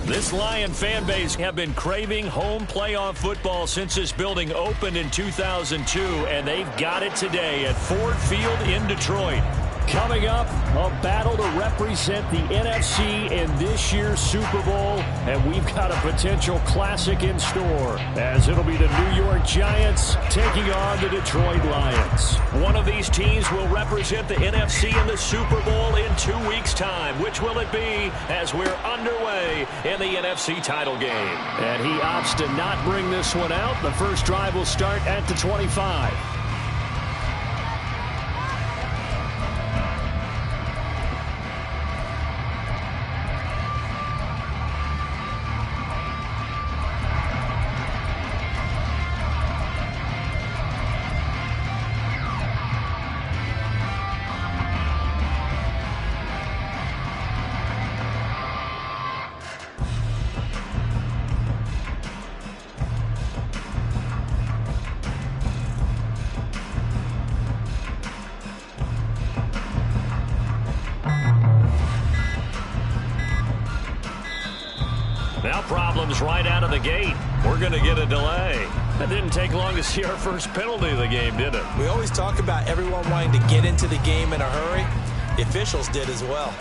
This Lion fan base have been craving home playoff football since this building opened in 2002, and they've got it today at Ford Field in Detroit. Coming up, a battle to represent the NFC in this year's Super Bowl, and we've got a potential classic in store, as it'll be the New York Giants taking on the Detroit Lions. One of these teams will represent the NFC in the Super Bowl in 2 weeks' time. Which will it be as we're underway in the NFC title game? And he opts to not bring this one out. The first drive will start at the 25. Now problems right out of the gate. We're going to get a delay. That didn't take long to see our first penalty of the game, did it? We always talk about everyone wanting to get into the game in a hurry. The officials did as well.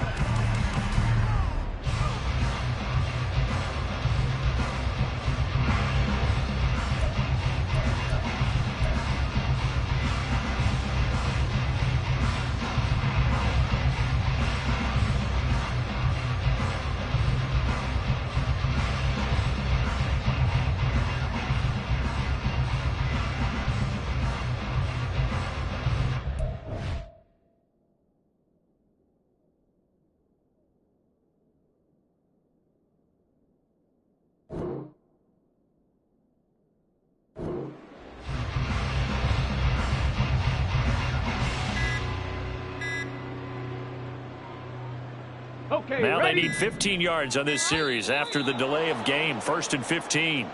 Now they need 15 yards on this series after the delay of game. 1st and 15.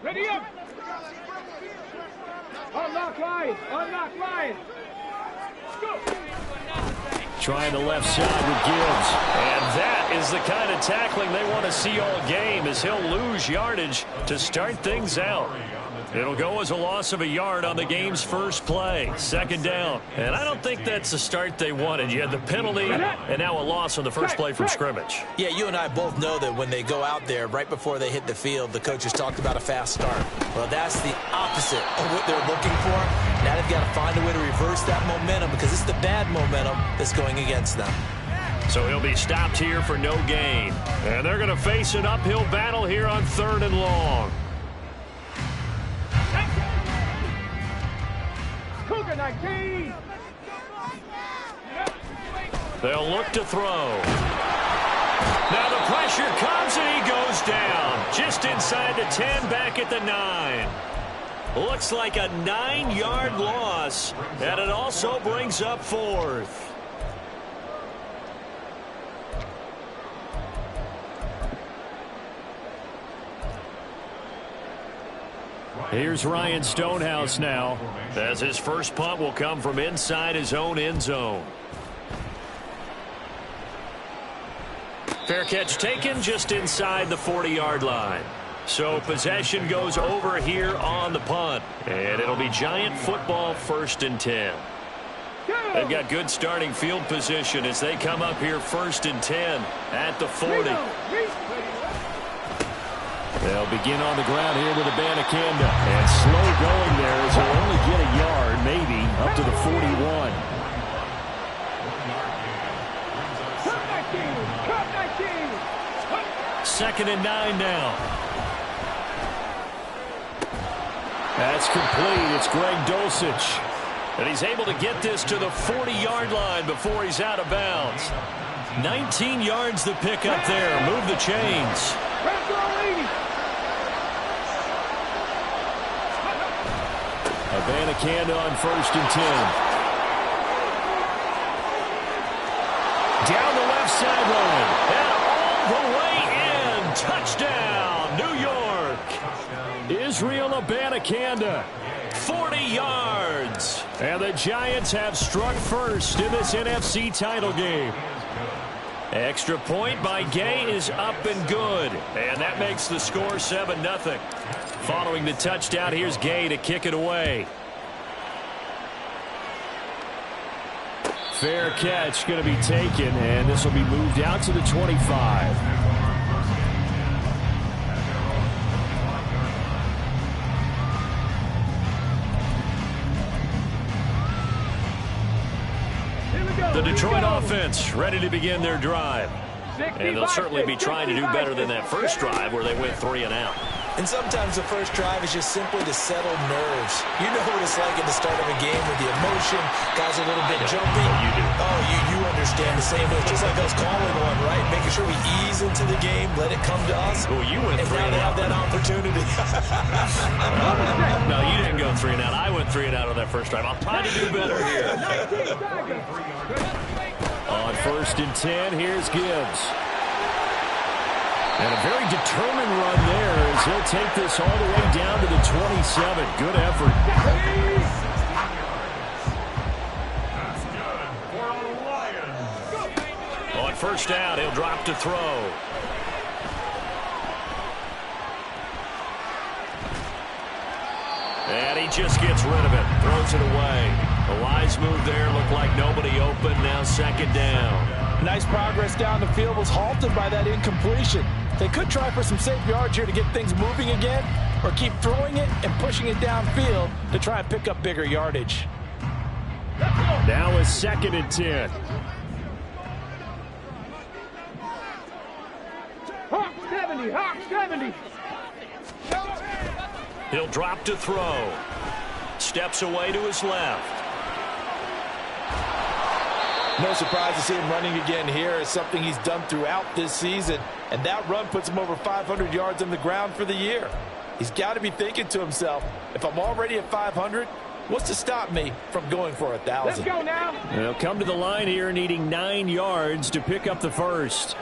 Ready up! Unlock line! Unlock line! Go! Trying the left side with Gibbs. And that is the kind of tackling they want to see all game, as he'll lose yardage to start things out. It'll go as a loss of a yard on the game's first play. 2nd down. And I don't think that's the start they wanted. You had the penalty, and now a loss on the first play from scrimmage. Yeah, you and I both know that when they go out there, right before they hit the field, the coaches talked about a fast start. Well, that's the opposite of what they're looking for. Now they've got to find a way to reverse that momentum, because it's the bad momentum that's going against them. So he'll be stopped here for no gain. And they're going to face an uphill battle here on 3rd and long. Cougar 19! They'll look to throw. Now the pressure comes and he goes down. Just inside the 10, back at the 9. Looks like a 9-yard loss, and it also brings up 4th. Here's Ryan Stonehouse now, as his first punt will come from inside his own end zone. Fair catch taken just inside the 40-yard line. So possession goes over here on the punt, and it'll be Giant football 1st and 10. They've got good starting field position as they come up here 1st and 10 at the 40. They'll begin on the ground here with Abanikanda. And slow going there as he'll only get a yard, maybe, up to the 41. Second and 9 now. That's complete. It's Greg Dulcich. And he's able to get this to the 40-yard line before he's out of bounds. 19 yards the pick up there. Move the chains. Abanikanda on 1st and 10. Down the left sideline. And all the way in. Touchdown, New York. Israel Abanikanda, 40 yards. And the Giants have struck first in this NFC title game. Extra point by Gay is up and good. And that makes the score 7-0. Following the touchdown, here's Gay to kick it away. Fair catch going to be taken, and this will be moved out to the 25. The Detroit offense ready to begin their drive. And they'll certainly be trying to do better than that first drive where they went 3 and out. And sometimes the first drive is just simply to settle nerves. You know what it's like at the start of a game with the emotion, guys a little bit jumpy. You do. Oh, you understand the same way. Just like us calling one, right? Making sure we ease into the game, let it come to us. Well, you went 3 and now out. they have that opportunity. No, you didn't go 3 and out. I went 3 and out on that first drive. I'll try to do better here. On 1st and 10, here's Gibbs. And a very determined run there as he'll take this all the way down to the 27. Good effort. On 1st down, he'll drop to throw. And he just gets rid of it. Throws it away. A wise move there. Looked like nobody open. Now 2nd down. Nice progress down the field was halted by that incompletion. They could try for some safe yards here to get things moving again, or keep throwing it and pushing it downfield to try and pick up bigger yardage. Now a 2nd and 10. Hawk 70, Hawk 70. He'll drop to throw. Steps away to his left. No surprise to see him running again here. It's something he's done throughout this season, and that run puts him over 500 yards on the ground for the year. He's got to be thinking to himself, if I'm already at 500, what's to stop me from going for 1,000? Let's go now. They'll come to the line here needing 9 yards to pick up the first.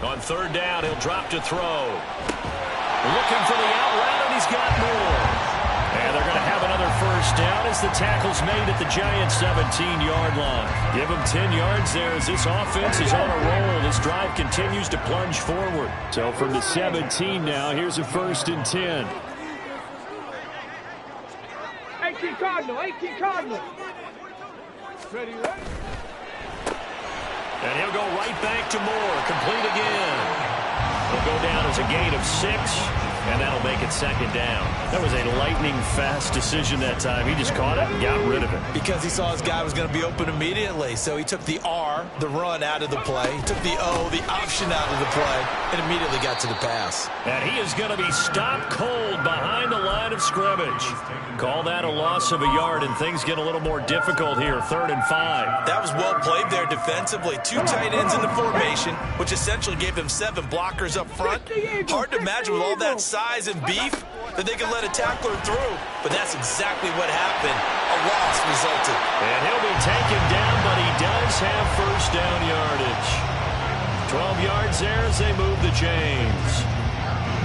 On 3rd down, he'll drop to throw. Looking for the out route, and he's got more. And they're going to have another 1st down as the tackle's made at the Giants' 17-yard line. Give them 10 yards there as this offense is on a roll. This drive continues to plunge forward. So from the 17 now, here's a 1st and 10. 18 Cardinal, 18 Cardinal. Ready, ready. And he'll go right back to Moore. Complete again. He'll go down as a gain of 6. And that'll make it 2nd down. That was a lightning-fast decision that time. He just caught it and got rid of it. Because he saw his guy was going to be open immediately. So he took the R, the run, out of the play. He took the O, the option, out of the play, and immediately got to the pass. And he is going to be stopped cold behind the line of scrimmage. Call that a loss of a yard, and things get a little more difficult here. 3rd and 5. That was well played there defensively. 2 tight ends in the formation, which essentially gave them 7 blockers up front. Hard to imagine with all that size and beef that they could let a tackler through, but that's exactly what happened. A loss resulted. And he'll be taken down, but he does have 1st down yardage. 12 yards there as they move the chains.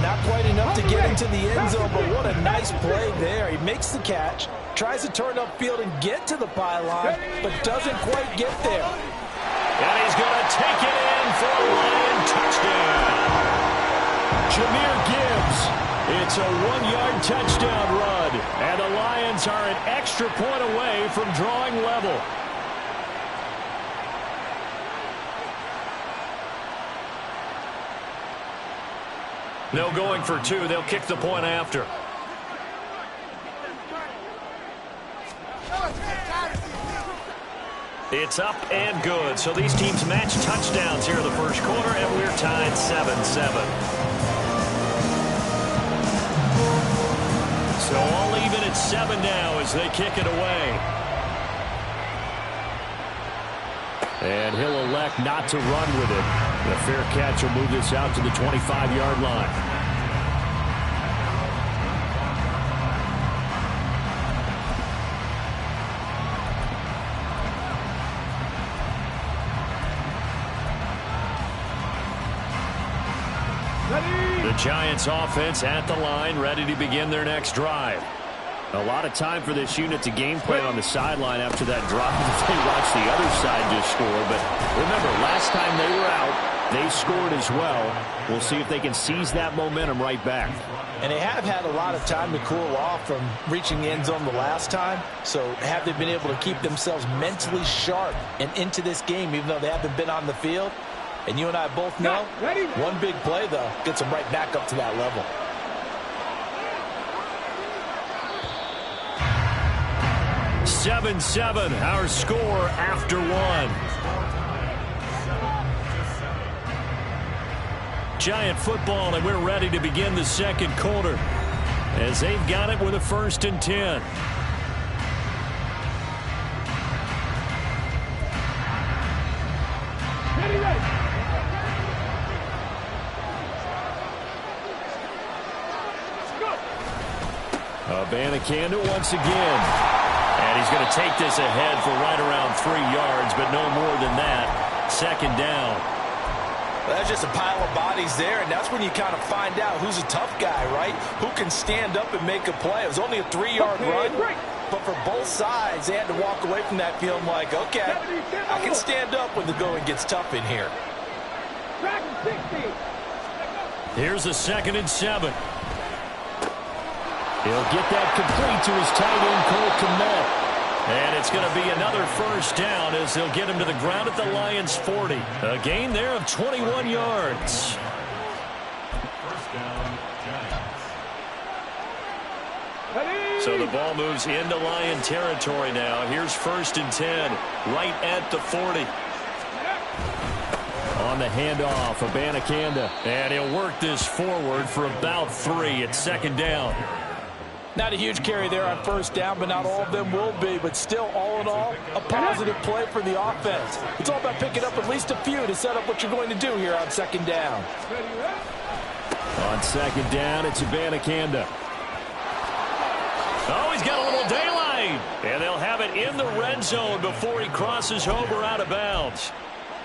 Not quite enough to get into the end zone, but what a nice play there. He makes the catch, tries to turn upfield and get to the pylon, but doesn't quite get there. And he's going to take it in for a Lion touchdown. Jahmyr Gibbs. It's a 1-yard touchdown run. And the Lions are an extra point away from drawing level. No going for 2. They'll kick the point after. It's up and good. So these teams match touchdowns here in the first quarter, and we're tied 7-7. So all even at 7 now as they kick it away. And he'll elect not to run with it. The fair catch will move this out to the 25-yard line. The Giants offense at the line, ready to begin their next drive. A lot of time for this unit to game plan on the sideline after that drop. They watched the other side just score. But remember, last time they were out, they scored as well. We'll see if they can seize that momentum right back. And they have had a lot of time to cool off from reaching the end zone the last time. So have they been able to keep themselves mentally sharp and into this game, even though they haven't been on the field? And you and I both know, one big play, though, gets them right back up to that level. Seven, our score after one. Giant football, and we're ready to begin the second quarter as they've got it with a 1st and 10. Abanikanda once again. And he's going to take this ahead for right around 3 yards, but no more than that. 2nd down. Well, that's just a pile of bodies there, and that's when you kind of find out who's a tough guy, right? Who can stand up and make a play. It was only a 3-yard run, but for both sides, they had to walk away from that feeling like, okay, I can stand up when the going gets tough in here. Here's a 2nd and 7. He'll get that complete to his tight end, Cole Kmet. And it's going to be another 1st down as they'll get him to the ground at the Lions' 40. A gain there of 21 yards. So the ball moves into Lion territory now. Here's 1st and 10, right at the 40. On the handoff, Abanikanda. And he'll work this forward for about 3 at 2nd down. Not a huge carry there on 1st down, but not all of them will be. But still, all in all, a positive play for the offense. It's all about picking up at least a few to set up what you're going to do here on 2nd down. On 2nd down, it's Abanikanda. Oh, he's got a little daylight. And they'll have it in the red zone before he crosses over out of bounds.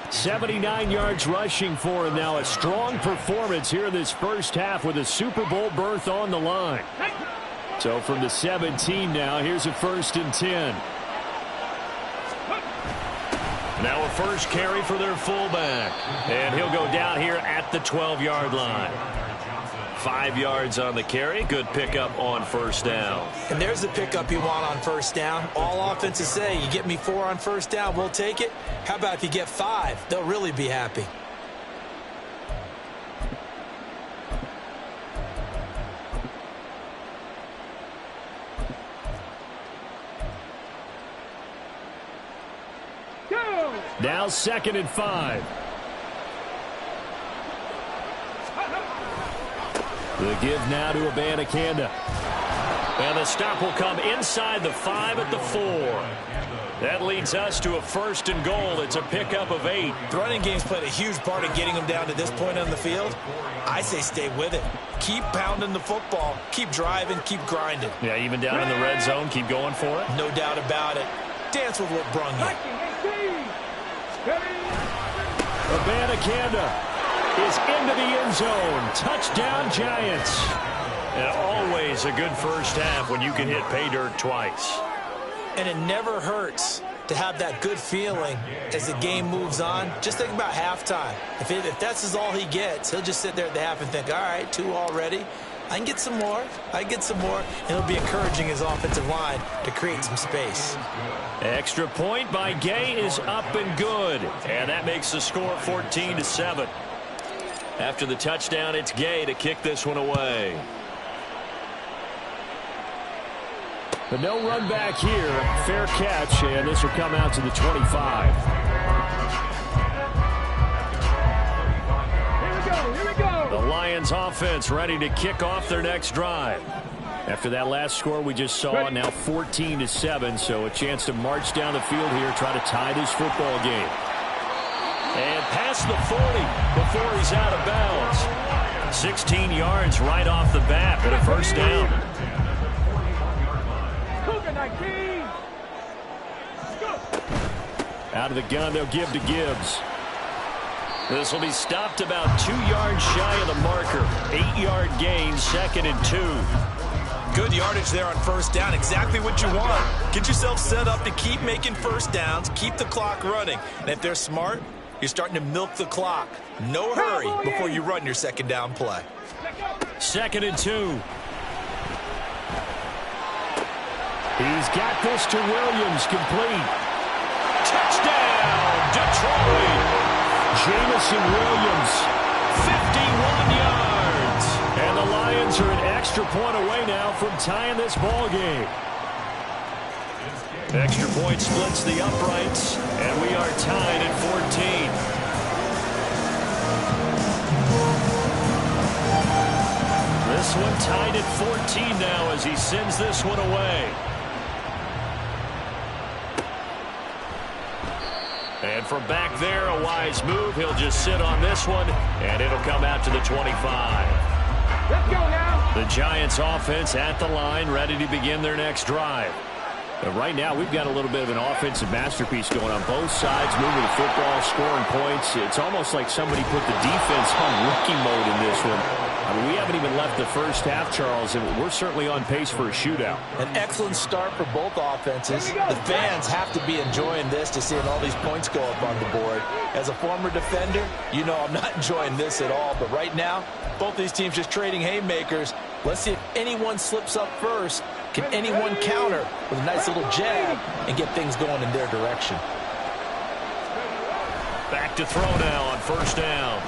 79 yards rushing for him now. A strong performance here in this first half with a Super Bowl berth on the line. So from the 17 now, here's a 1st and 10. Now a first carry for their fullback. And he'll go down here at the 12-yard line. 5 yards on the carry. Good pickup on 1st down. And there's the pickup you want on 1st down. All offenses say, you get me 4 on 1st down, we'll take it. How about if you get 5? They'll really be happy. Now 2nd and 5. The give now to Abanikanda. And the stop will come inside the 5 at the 4. That leads us to a 1st and goal. It's a pickup of 8. The running game's played a huge part in getting them down to this point on the field. I say stay with it. Keep pounding the football. Keep driving. Keep grinding. Yeah, even down in the red zone, keep going for it. No doubt about it. Dance with what brung you. Abanikanda is into the end zone. Touchdown, Giants. And always a good first half when you can hit pay dirt twice. And it never hurts to have that good feeling as the game moves on. Just think about halftime. If that's all he gets, he'll just sit there at the half and think, all right, 2 already. I can get some more. I can get some more. And he'll be encouraging his offensive line to create some space. Extra point by Gay is up and good. And that makes the score 14-7. After the touchdown, it's Gay to kick this one away. But no run back here. Fair catch, and this will come out to the 25. Here we go. The Lions offense ready to kick off their next drive. After that last score we just saw, now 14-7, so a chance to march down the field here, try to tie this football game. And past the 40 before he's out of bounds. 16 yards right off the bat, but a 1st down. Out of the gun, they'll give to Gibbs. This will be stopped about 2 yards shy of the marker. 8-yard gain, 2nd and 2. Good yardage there on first down. Exactly what you want. Get yourself set up to keep making first downs, keep the clock running. And if they're smart, you're starting to milk the clock. No hurry before you run your second down play. 2nd and 2. He's got this to Williams, complete. Touchdown, Detroit! Jameson Williams, 51 yards. And the Lions are an extra point away now from tying this ball game. Extra point splits the uprights, and we are tied at 14. This one tied at 14 now as he sends this one away. And from back there, a wise move. He'll just sit on this one, and it'll come out to the 25. Let's go now. The Giants offense at the line, ready to begin their next drive. But right now, we've got a little bit of an offensive masterpiece going on both sides, moving the football, scoring points. It's almost like somebody put the defense on rookie mode in this one. I mean, we haven't even left the first half, Charles, and we're certainly on pace for a shootout. An excellent start for both offenses. The fans have to be enjoying this to seeing all these points go up on the board. As a former defender, you know I'm not enjoying this at all. But right now, both these teams just trading haymakers. Let's see if anyone slips up first. Can anyone counter with a nice little jab and get things going in their direction? Back to throw now on first down.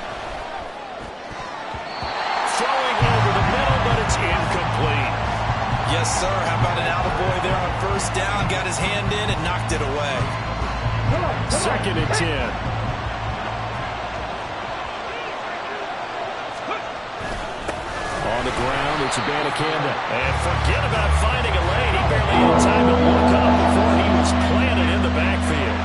Throwing over the middle, but it's incomplete. Yes, sir. How about an attaboy there on first down? Got his hand in and knocked it away. 2nd and 10. On the ground, it's Abanikanda. And forget about finding a lane. He barely had time to look up before he was planted in the backfield.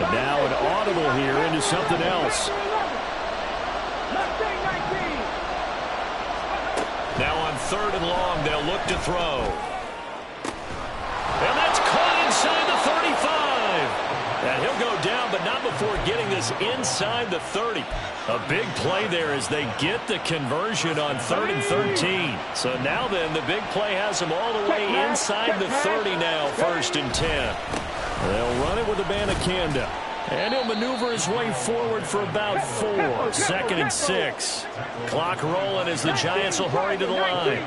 And now an audible here into something else. Now on 3rd and long, they'll look to throw. And that's caught inside the 35. And he'll go down, but not before getting this inside the 30. A big play there as they get the conversion on 3rd and 13. So now then, the big play has them all the way inside the 30 now, 1st and 10. They'll run it with Abanikanda. And he'll maneuver his way forward for about 4. 2nd and 6. Clock rolling as the Giants will hurry to the line.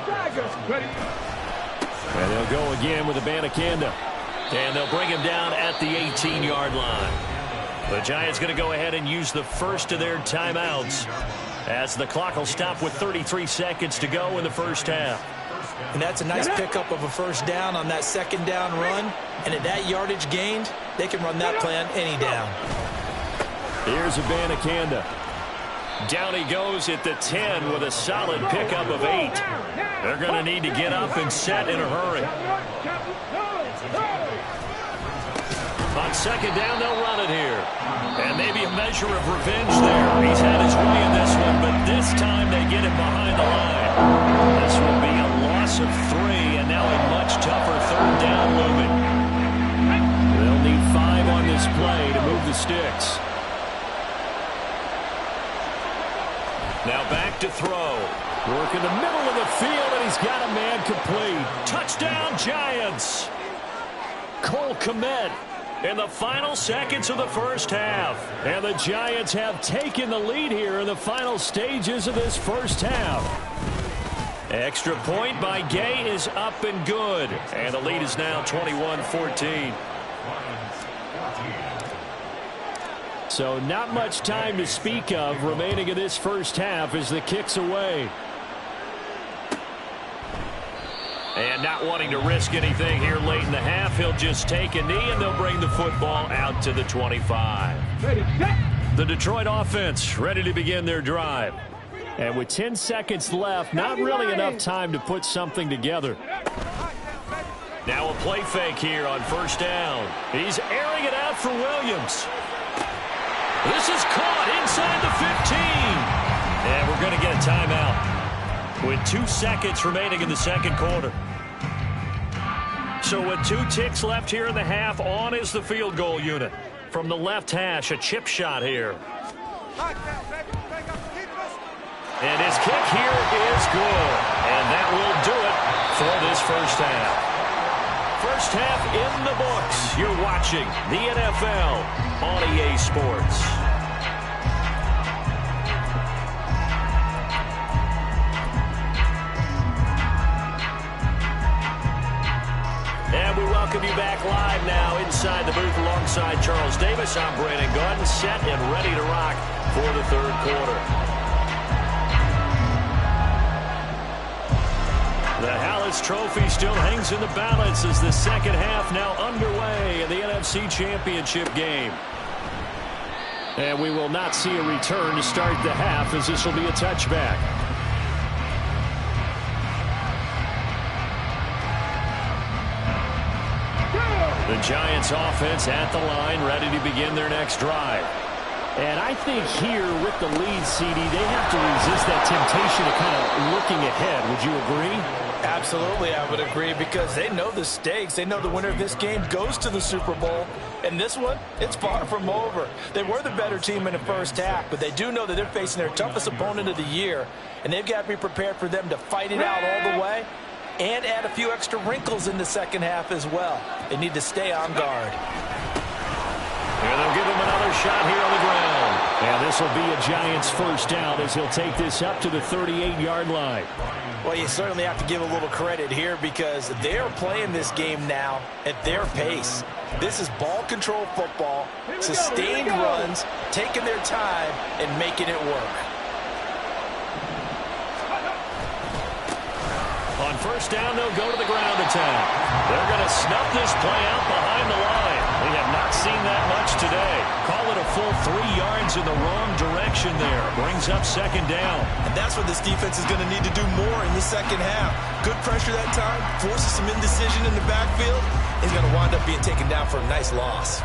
And they'll go again with Abanikanda. And they'll bring him down at the 18-yard line. The Giants going to go ahead and use the first of their timeouts as the clock will stop with 33 seconds to go in the first half. And that's a nice pickup of a first down on that second down run. And at that yardage gained, they can run that play on any down. Here's Abanikanda. Down he goes at the 10 with a solid pickup of 8. They're going to need to get up and set in a hurry. On second down, they'll run it here. And maybe a measure of revenge there. He's had his way in this one, but this time they get him behind the line. This will be a loss of 3, and now a much tougher 3rd down looming. They'll need 5 on this play to move the sticks. Now back to throw. Work in the middle of the field, and he's got a man complete. Touchdown, Giants! Cole Kmet in the final seconds of the first half. And the Giants have taken the lead here in the final stages of this first half. Extra point by Gay is up and good. And the lead is now 21-14. So not much time to speak of remaining in this first half as the kick's away. And not wanting to risk anything here late in the half, he'll just take a knee and they'll bring the football out to the 25. The Detroit offense ready to begin their drive. And with 10 seconds left, not really enough time to put something together. Now a play fake here on first down. He's airing it out for Williams. This is caught inside the 15. And we're going to get a timeout with 2 seconds remaining in the second quarter. So with 2 ticks left here in the half, on is the field goal unit. From the left hash, a chip shot here. And his kick here is good. And that will do it for this first half. First half in the books. You're watching the NFL on EA Sports. And we welcome you back live now inside the booth alongside Charles Davis. I'm Brandon Gaudin, set and ready to rock for the third quarter. The Hallis Trophy still hangs in the balance as the second half now underway in the NFC Championship game. And we will not see a return to start the half, as this will be a touchback. The Giants offense at the line, ready to begin their next drive. And I think here with the lead, CD, they have to resist that temptation of kind of looking ahead. Would you agree? Absolutely, I would agree, because they know the stakes. They know the winner of this game goes to the Super Bowl. And this one, it's far from over. They were the better team in the first half, but they do know that they're facing their toughest opponent of the year, and they've got to be prepared for them to fight it out all the way and add a few extra wrinkles in the second half as well. They need to stay on guard. And they'll give him another shot here on the ground. And this will be a Giants first down as he'll take this up to the 38-yard line. Well, you certainly have to give a little credit here, because they're playing this game now at their pace. This is ball control football, sustained runs, taking their time and making it work. On first down, they'll go to the ground attack. They're going to snuff this play out behind the line. We have not seen that much today. Call it a full 3 yards in the wrong direction there. Brings up second down. And that's what this defense is going to need to do more in the second half. Good pressure that time, forces some indecision in the backfield. He's going to wind up being taken down for a nice loss.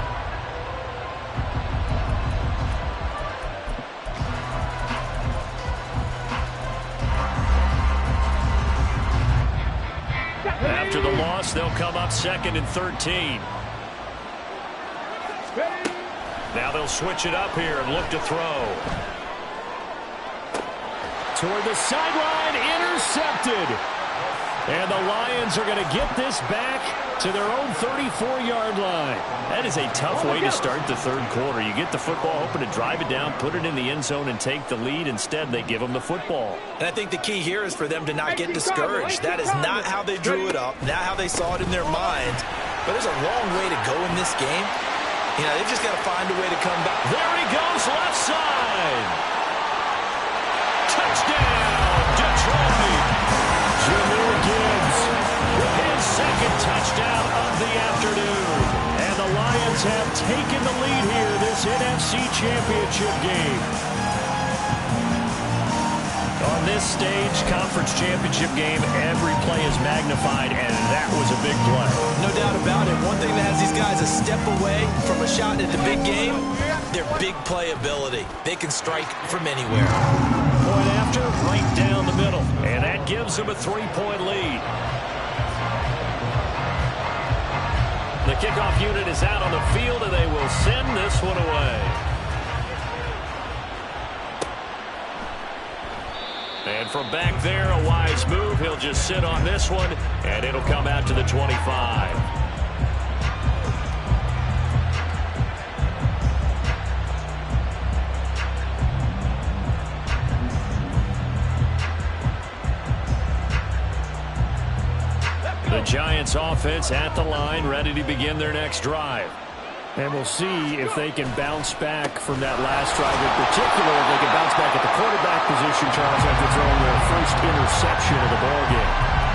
After the loss, they'll come up 2nd and 13. Now they'll switch it up here and look to throw. Toward the sideline, intercepted. And the Lions are going to get this back to their own 34-yard line. That is a tough way to start the third quarter. You get the football, hoping to drive it down, put it in the end zone, and take the lead. Instead, they give them the football. And I think the key here is for them to not get discouraged. That is not how they drew it up, not how they saw it in their minds. But there's a long way to go in this game. You know, they've just got to find a way to come back. There he goes, left side. Touchdown, Detroit. Jahmyr Gibbs with his second touchdown of the afternoon. And the Lions have taken the lead here, this NFC Championship game. On this stage, conference championship game, every play is magnified, and that was a big play. No doubt about it. One thing that has these guys a step away from a shot at the big game, their big play ability. They can strike from anywhere. Point after, right down the middle. And that gives them a 3-point lead. The kickoff unit is out on the field, and they will send this one away. And from back there, a wise move. He'll just sit on this one, and it'll come out to the 25. The Giants offense at the line, ready to begin their next drive. And we'll see if they can bounce back from that last drive in particular. If they can bounce back at the quarterback position, Charles, after throwing their first interception of the ballgame.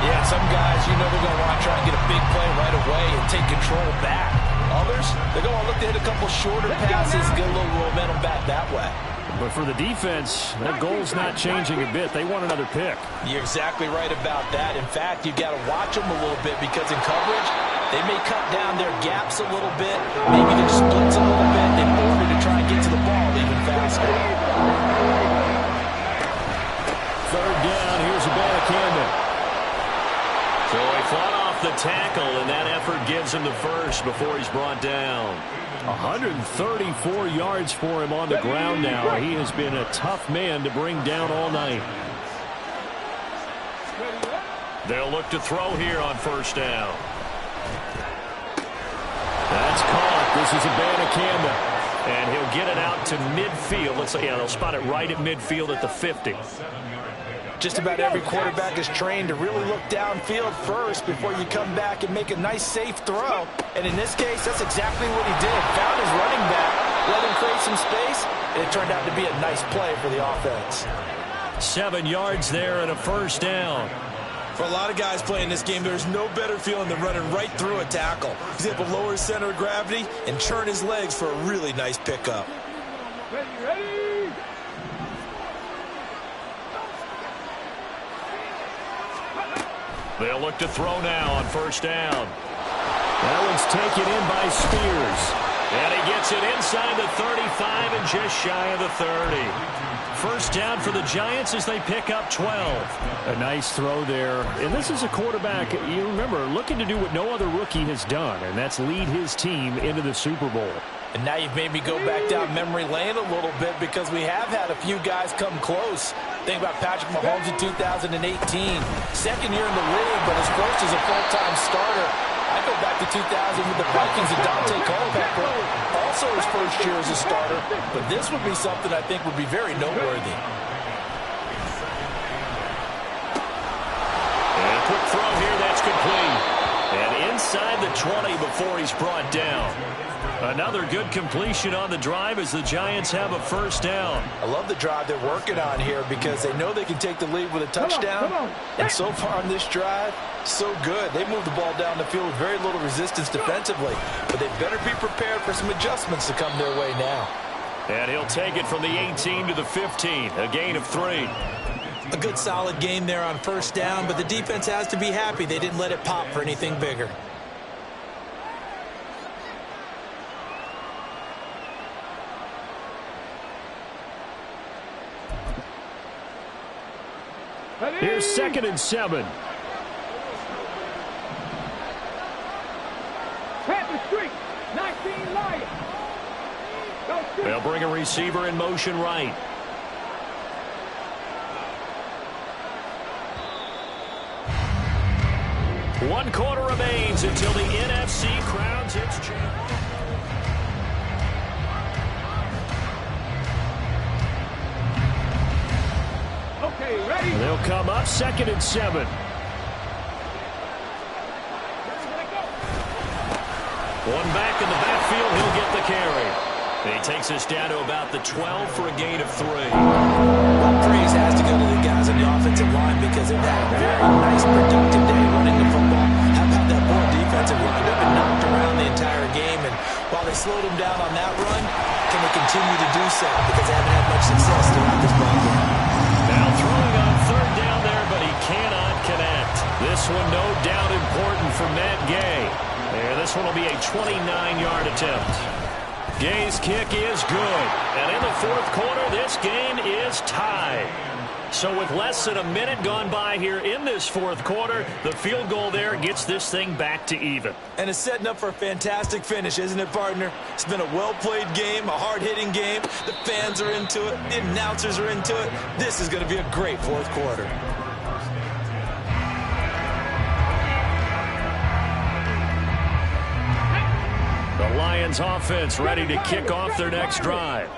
Yeah, some guys, you know, they're going to want to try and get a big play right away and take control back. Others, they're going to look to hit a couple shorter passes and get a little momentum back that way. But for the defense, their goal's not changing a bit. They want another pick. You're exactly right about that. In fact, you've got to watch them a little bit, because in coverage, they may cut down their gaps a little bit, maybe their splits a little bit, in order to try and get to the ball even faster. Third down, here's a ball to Camden. So a flat off the tackle, and that effort gives him the first before he's brought down. 134 yards for him on the ground now. He has been a tough man to bring down all night. They'll look to throw here on first down. That's caught. This is Abanikanda. And he'll get it out to midfield. Let's say, yeah, they'll spot it right at midfield at the 50. Just about every quarterback is trained to really look downfield first before you come back and make a nice, safe throw. And in this case, that's exactly what he did. Found his running back, let him create some space, and it turned out to be a nice play for the offense. 7 yards there and a first down. For a lot of guys playing this game, there's no better feeling than running right through a tackle. He's able to lower his center of gravity and churn his legs for a really nice pickup. Ready. They'll look to throw now on first down. That one's taken in by Spears. And he gets it inside the 35 and just shy of the 30. First down for the Giants as they pick up 12. A nice throw there. And this is a quarterback, you remember, looking to do what no other rookie has done, and that's lead his team into the Super Bowl. And now you've made me go back down memory lane a little bit because we have had a few guys come close. Think about Patrick Mahomes in 2018. Second year in the league, but his first as a full-time starter. I go back to 2000 with the Vikings and Dante Culpepper. Also his first year as a starter. But this would be something I think would be very noteworthy. And a quick throw here, that's complete. And inside the 20 before he's brought down. Another good completion on the drive as the Giants have a first down. I love the drive they're working on here because they know they can take the lead with a touchdown. And so far on this drive, so good. They moved the ball down the field with very little resistance defensively. But they better be prepared for some adjustments to come their way now. And he'll take it from the 18 to the 15, a gain of 3. A good solid game there on first down, but the defense has to be happy they didn't let it pop for anything bigger. Here's 2nd and 7. Panther streak. 19 Lions. They'll bring a receiver in motion right. One quarter remains until the NFC crowns its champion. Okay, ready? They'll come up 2nd and 7. One back in the backfield, he'll get the carry. And he takes us down to about the 12 for a gain of 3. Well, praise has to go to the guys on the offensive line because they've had a very nice, productive day running the football. How about that poor defensive line? They've been knocked around the entire game, and while they slowed them down on that run, can they continue to do so? Because they haven't had much success throughout this ball game. Now throwing on 3rd down there, but he cannot connect. This one no doubt important for Matt Gay. And this one will be a 29-yard attempt. Gay's kick is good. And in the 4th quarter, this game is tied. So with less than a minute gone by here in this 4th quarter, the field goal there gets this thing back to even. And it's setting up for a fantastic finish, isn't it, partner? It's been a well-played game, a hard-hitting game. The fans are into it. The announcers are into it. This is going to be a great 4th quarter. The Lions offense ready to kick off their next drive.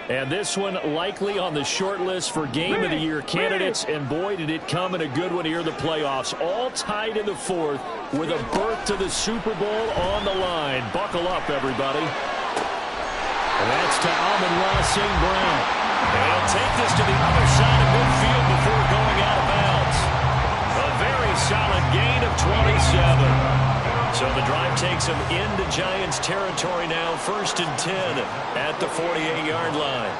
And this one likely on the short list for Game of the Year candidates. And boy, did it come in a good one here in the playoffs. All tied in the 4th with a berth to the Super Bowl on the line. Buckle up, everybody. And that's to Amon-Ra St. Brown. And he'll take this to the other side of midfield before going out of bounds. A very solid gain of 27. So the drive takes them into Giants territory now, 1st and 10 at the 48-yard line.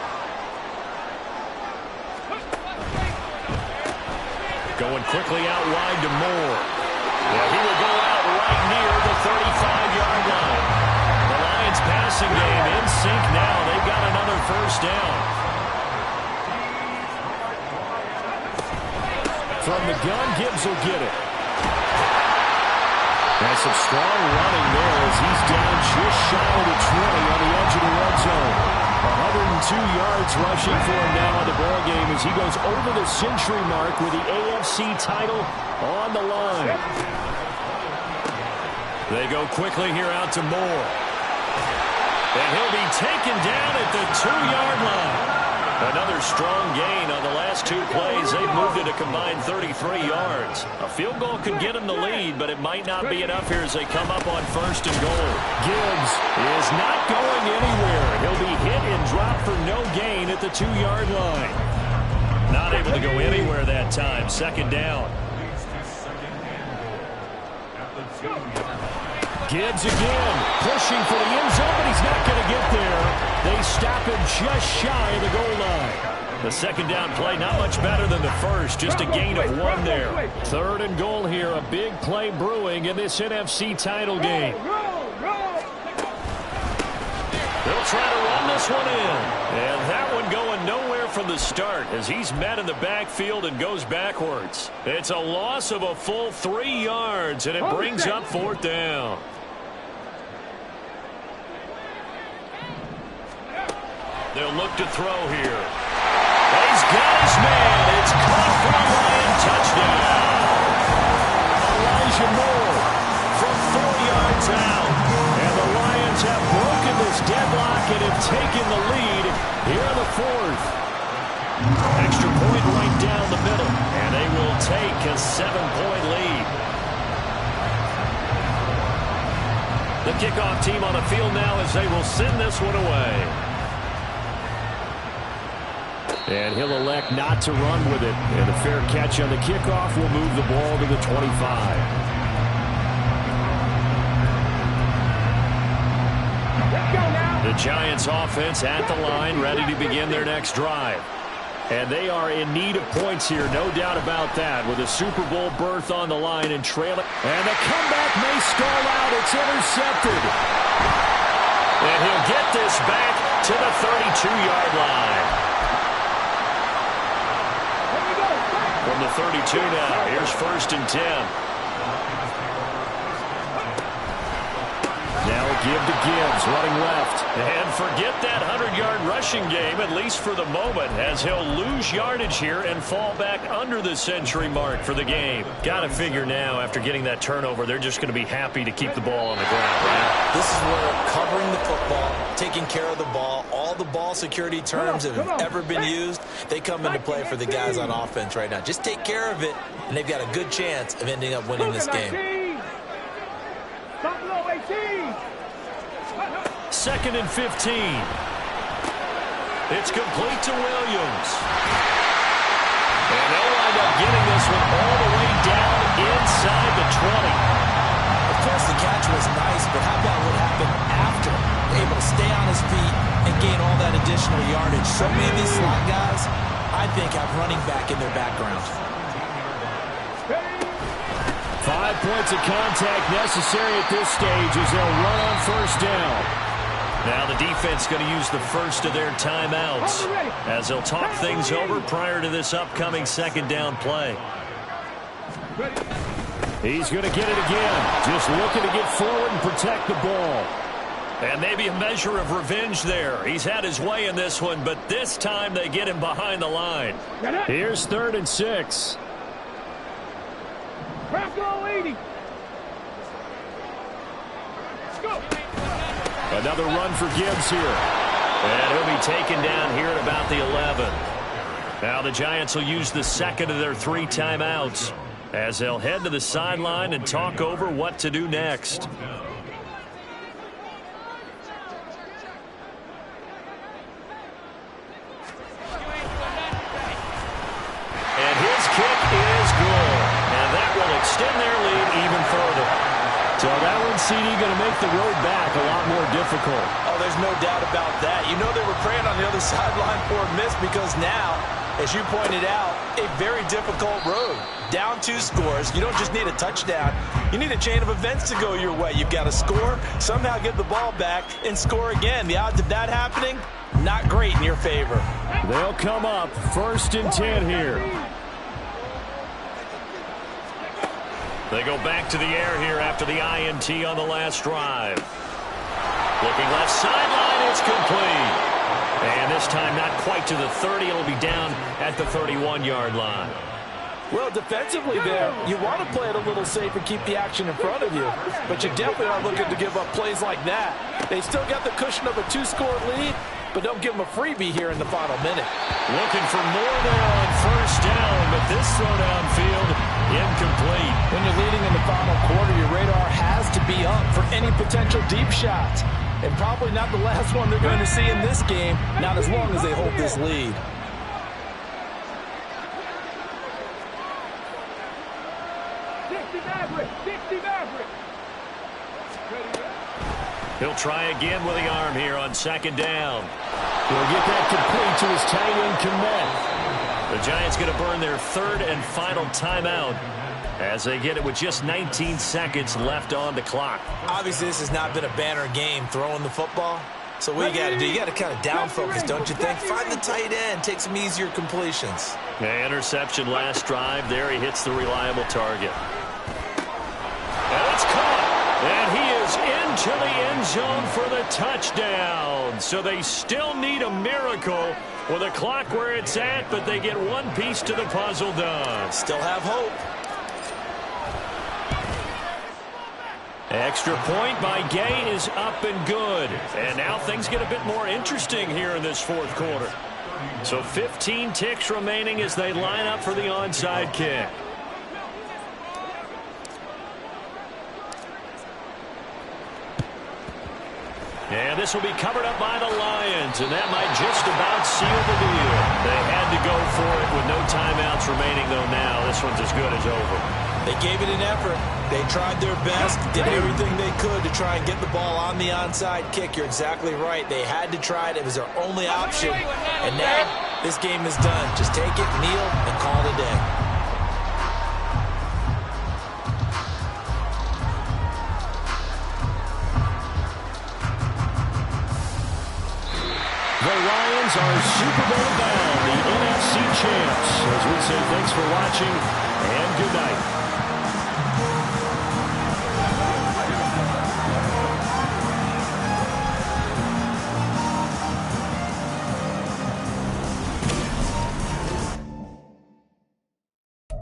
Going quickly out wide to Moore. Yeah, he will go out right near the 35-yard line. The Lions passing game in sync now. They've got another first down. From the gun, Gibbs will get it. some strong running there as he's down just shy of the 20 on the edge of the red zone. 102 yards rushing for him now on the ball game as he goes over the century mark with the AFC title on the line. They go quickly here out to Moore. And he'll be taken down at the 2-yard line. Another strong gain on the last 2 plays. They've moved it a combined 33 yards. A field goal could get them the lead, but it might not be enough here as they come up on 1st and goal. Gibbs is not going anywhere. He'll be hit and dropped for no gain at the 2-yard line. Not able to go anywhere that time. 2nd down. Gibbs again, pushing for the end zone, but he's not going to get there. They stop him just shy of the goal line. The 2nd down play, not much better than the first, just a gain of 1 there. 3rd and goal here, a big play brewing in this NFC title game. They'll try to run this one in. And that one going nowhere from the start as he's met in the backfield and goes backwards. It's a loss of a full 3 yards, and it brings up 4th down. They'll look to throw here. He's got his man. It's caught for a Lion touchdown. Elijah Moore from 4 yards out. And the Lions have broken this deadlock and have taken the lead here in the 4th. Extra point right down the middle. And they will take a 7-point lead. The kickoff team on the field now as they will send this one away. And he'll elect not to run with it. And a fair catch on the kickoff will move the ball to the 25. The Giants offense at the line, ready to begin their next drive. And they are in need of points here, no doubt about that, with a Super Bowl berth on the line and trailing. And the comeback may stall out. It's intercepted. And he'll get this back to the 32-yard line. From the 32 now, here's 1st and 10. Now give to Gibbs, running left. And forget that 100-yard rushing game, at least for the moment, as he'll lose yardage here and fall back under the century mark for the game. Got to figure now, after getting that turnover, they're just going to be happy to keep the ball on the ground, right? This is where covering the football, taking care of the ball, all the ball security terms that have ever been used, they come into play for the guys on offense right now. Just take care of it, and they've got a good chance of ending up winning this game. 2nd and 15. It's complete to Williams. And they'll wind up getting this one all the way down inside the 20. Of course, the catch was nice, but how about what happened after? Able to stay on his feet and gain all that additional yardage. So many of these slot guys, I think, have running back in their background. 5 points of contact necessary at this stage as they'll run on 1st down. Now the defense going to use the first of their timeouts as they'll talk things over prior to this upcoming 2nd down play. He's going to get it again, just looking to get forward and protect the ball. And maybe a measure of revenge there. He's had his way in this one, but this time they get him behind the line. Here's 3rd and 6. Another run for Gibbs here. And he'll be taken down here at about the 11. Now the Giants will use the 2nd of their 3 timeouts as they'll head to the sideline and talk over what to do next. And his kick is good. And that will extend their lead even further. So that one, CD, going to make the road back a lot more difficult. Oh, there's no doubt about that. You know they were praying on the other sideline for a miss because now, as you pointed out, a very difficult road. Down 2 scores. You don't just need a touchdown. You need a chain of events to go your way. You've got to score, somehow get the ball back, and score again. The odds of that happening, not great in your favor. They'll come up 1st and 10 here. They go back to the air here after the INT on the last drive. Looking left sideline, it's complete. And this time not quite to the 30. It'll be down at the 31-yard line. Well, defensively there, you want to play it a little safe and keep the action in front of you. But you definitely aren't looking to give up plays like that. They still got the cushion of a 2-score lead, but don't give them a freebie here in the final minute. Looking for more there on first down, but this throw downfield incomplete. When you're leading in the final quarter, your radar has to be up for any potential deep shots. And probably not the last one they're going to see in this game, not as long as they hold this lead. He'll try again with the arm here on second down. He'll get that complete to his tight end, Kmet. The Giants going to burn their third and final timeout as they get it with just 19 seconds left on the clock. Obviously, this has not been a banner game throwing the football. So what you got to do, you got to kind of down focus, don't you think? Find the tight end, take some easier completions. Yeah, interception last drive. There he hits the reliable target. And it's caught. And he is into the end zone for the touchdown. So they still need a miracle with a clock where it's at, but they get one piece to the puzzle done. Still have hope. Extra point by Gay is up and good. And now things get a bit more interesting here in this fourth quarter. So 15 ticks remaining as they line up for the onside kick. And this will be covered up by the Lions, and that might just about seal the deal. They had to go for it with no timeouts remaining, though now this one's as good as over. They gave it an effort. They tried their best, did everything they could to try and get the ball on the onside kick. You're exactly right. They had to try it. It was their only option. And now this game is done. Just take it, kneel, and call it a day. The Lions are Super Bowl bound, the NFC champs. As we say, thanks for watching and good